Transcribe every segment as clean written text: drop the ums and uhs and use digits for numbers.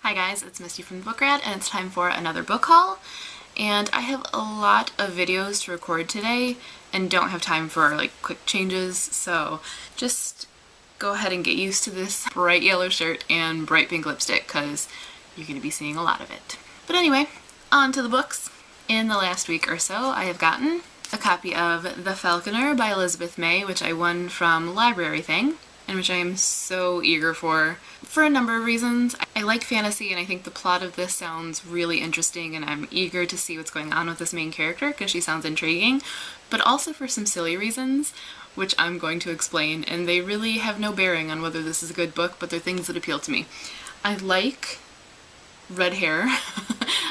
Hi guys, it's Misty from the Book Rat, and it's time for another book haul. And I have a lot of videos to record today and don't have time for like quick changes, so just go ahead and get used to this bright yellow shirt and bright pink lipstick because you're going to be seeing a lot of it. But anyway, on to the books. In the last week or so I have gotten a copy of The Falconer by Elizabeth May, which I won from Library Thing, and which I am so eager for a number of reasons. I like fantasy and I think the plot of this sounds really interesting and I'm eager to see what's going on with this main character because she sounds intriguing, but also for some silly reasons, which I'm going to explain, and they really have no bearing on whether this is a good book, but they're things that appeal to me. I like red hair.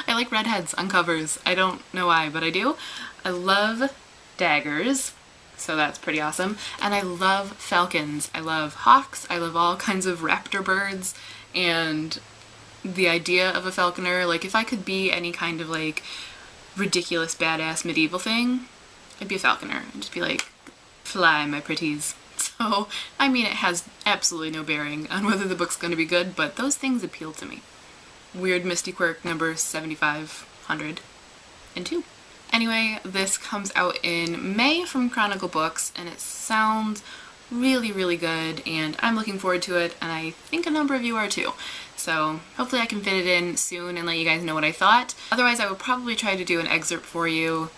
I like redheads on covers. I don't know why, but I do. I love daggers, so that's pretty awesome. And I love falcons. I love hawks. I love all kinds of raptor birds, and the idea of a falconer, like if I could be any kind of like ridiculous badass medieval thing, I'd be a falconer. I'd just be like, fly my pretties. So, I mean, it has absolutely no bearing on whether the book's going to be good, but those things appeal to me. Weird Misty Quirk number 7502. Anyway, this comes out in May from Chronicle Books, and it sounds really, really good, and I'm looking forward to it, and I think a number of you are too. So hopefully I can fit it in soon and let you guys know what I thought. Otherwise, I will probably try to do an excerpt for you.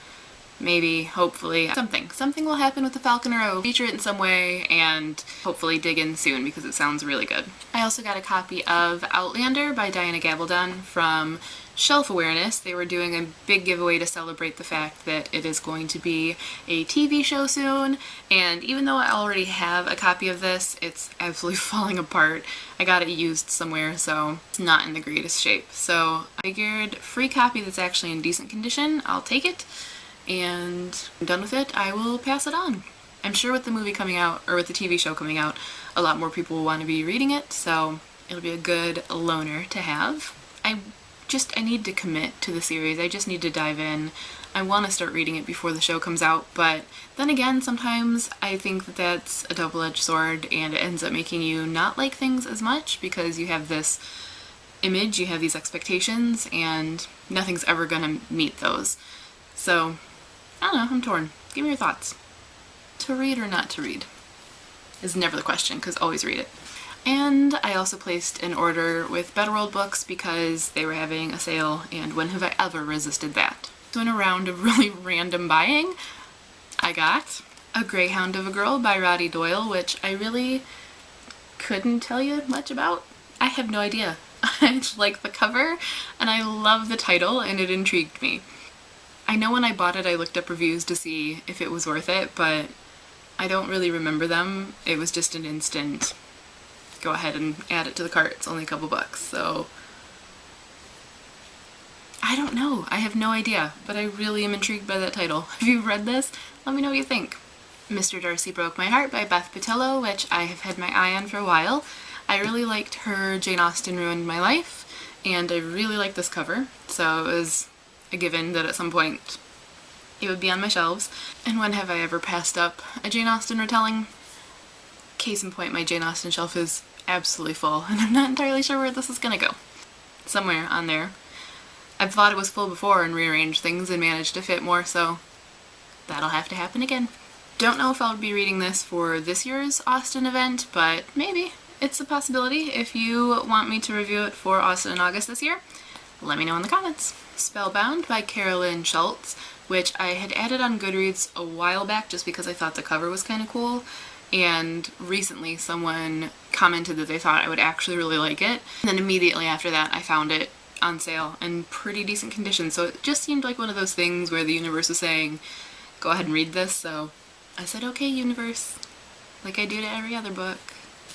Maybe, hopefully, something will happen with the Falconer. I will feature it in some way and hopefully dig in soon because it sounds really good. I also got a copy of Outlander by Diana Gabaldon from Shelf Awareness. They were doing a big giveaway to celebrate the fact that it is going to be a TV show soon, and even though I already have a copy of this, it's absolutely falling apart. I got it used somewhere, so it's not in the greatest shape. So I figured free copy that's actually in decent condition, I'll take it. And I'm done with it, I will pass it on. I'm sure with the movie coming out, or with the TV show coming out, a lot more people will want to be reading it, so it'll be a good loaner to have. I need to commit to the series. I just need to dive in. I want to start reading it before the show comes out, but then again, sometimes I think that that's a double-edged sword and it ends up making you not like things as much because you have this image, you have these expectations, and nothing's ever gonna meet those. So, I don't know, I'm torn. Give me your thoughts. To read or not to read is never the question, because always read it. And I also placed an order with Better World Books because they were having a sale, and when have I ever resisted that? So in a round of really random buying, I got A Greyhound of a Girl by Roddy Doyle, which I really couldn't tell you much about. I have no idea. I just like the cover, and I love the title, and it intrigued me. I know when I bought it I looked up reviews to see if it was worth it, but I don't really remember them. It was just an instant, go ahead and add it to the cart, it's only a couple bucks, so I don't know. I have no idea, but I really am intrigued by that title. If you've read this, let me know what you think. Mr. Darcy Broke My Heart by Beth Patillo, which I have had my eye on for a while. I really liked her Jane Austen Ruined My Life, and I really like this cover, so it was a given that at some point it would be on my shelves. And when have I ever passed up a Jane Austen retelling? Case in point, my Jane Austen shelf is absolutely full, and I'm not entirely sure where this is gonna go. Somewhere on there. I've thought it was full before and rearranged things and managed to fit more, so that'll have to happen again. Don't know if I'll be reading this for this year's Austen event, but maybe. It's a possibility. If you want me to review it for Austen in August this year, let me know in the comments. Spellbound by Carolyn Schultz, which I had added on Goodreads a while back just because I thought the cover was kind of cool, and recently someone commented that they thought I would actually really like it, and then immediately after that I found it on sale in pretty decent condition, so it just seemed like one of those things where the universe was saying, go ahead and read this, so I said, okay, universe, like I do to every other book.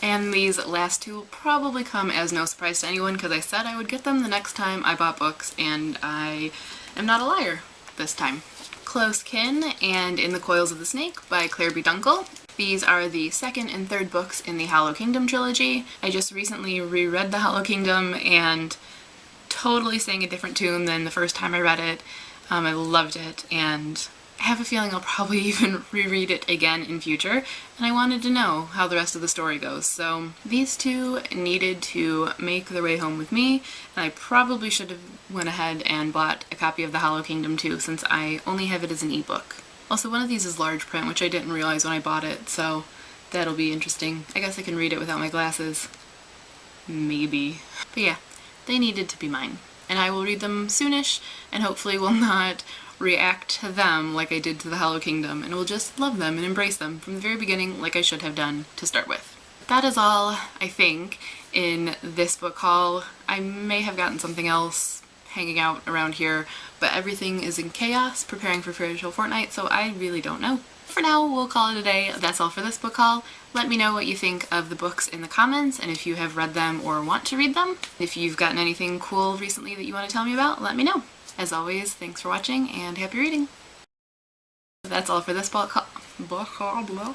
And these last two will probably come as no surprise to anyone because I said I would get them the next time I bought books, and I am not a liar this time. Close Kin and In the Coils of the Snake by Claire B. Dunkel. These are the second and third books in the Hollow Kingdom trilogy. I just recently reread the Hollow Kingdom and totally sang a different tune than the first time I read it. I loved it, and I have a feeling I'll probably even reread it again in future, and I wanted to know how the rest of the story goes. So these two needed to make their way home with me, and I probably should have went ahead and bought a copy of The Hollow Kingdom too, since I only have it as an ebook. Also, one of these is large print, which I didn't realize when I bought it, so that'll be interesting. I guess I can read it without my glasses. Maybe. But yeah, they needed to be mine. And I will read them soonish, and hopefully will not react to them like I did to The Hollow Kingdom, and will just love them and embrace them from the very beginning like I should have done to start with. That is all, I think, in this book haul. I may have gotten something else hanging out around here, but everything is in chaos preparing for Fairy Tale Fortnight, so I really don't know. For now, we'll call it a day. That's all for this book haul. Let me know what you think of the books in the comments, and if you have read them or want to read them. If you've gotten anything cool recently that you want to tell me about, let me know. As always, thanks for watching and happy reading. That's all for this book haul.